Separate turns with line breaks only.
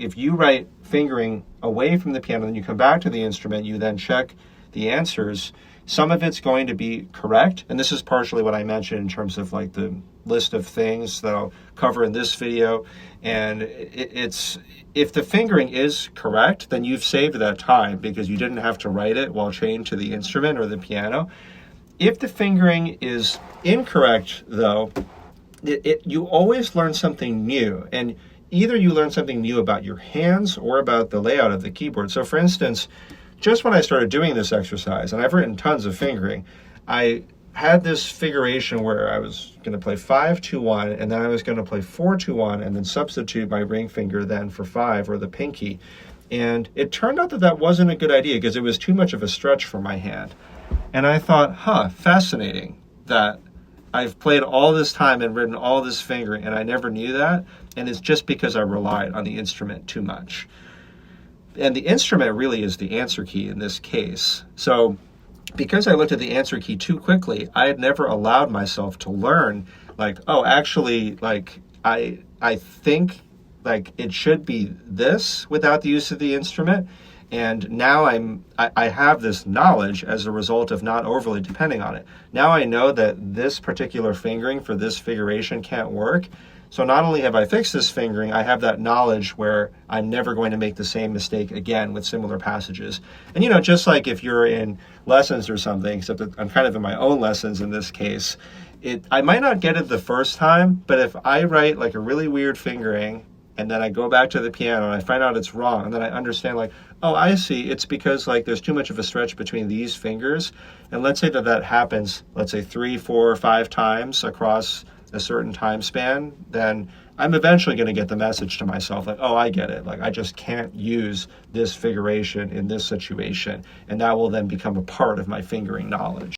if you write fingering away from the piano and you come back to the instrument, you then check the answers, some of it's going to be correct. And this is partially what I mentioned in terms of like the list of things that I'll cover in this video. And it's, if the fingering is correct, then you've saved that time because you didn't have to write it while chained to the instrument or the piano. If the fingering is incorrect, though, you always learn something new. And either you learn something new about your hands or about the layout of the keyboard. So for instance, just when I started doing this exercise, and I've written tons of fingering, I had this figuration where I was going to play 5-2-1, and then I was going to play 4-2-1, and then substitute my ring finger then for 5, or the pinky. And it turned out that that wasn't a good idea because it was too much of a stretch for my hand. And I thought, fascinating that I've played all this time and written all this fingering, and I never knew that. And it's just because I relied on the instrument too much. And the instrument really is the answer key in this case. So because I looked at the answer key too quickly, I had never allowed myself to learn, like, oh, actually, like, I think like it should be this without the use of the instrument. And now I have this knowledge as a result of not overly depending on it. Now I know that this particular fingering for this figuration can't work. So not only have I fixed this fingering, I have that knowledge where I'm never going to make the same mistake again with similar passages. And, you know, just like if you're in lessons or something, except that I'm kind of in my own lessons in this case, I might not get it the first time, but if I write like a really weird fingering and then I go back to the piano and I find out it's wrong, and then I understand like, oh, I see, it's because like there's too much of a stretch between these fingers. And let's say that happens, let's say 3, 4, 5 times across a certain time span, then I'm eventually going to get the message to myself like, oh, I get it. Like, I just can't use this figuration in this situation. And that will then become a part of my fingering knowledge.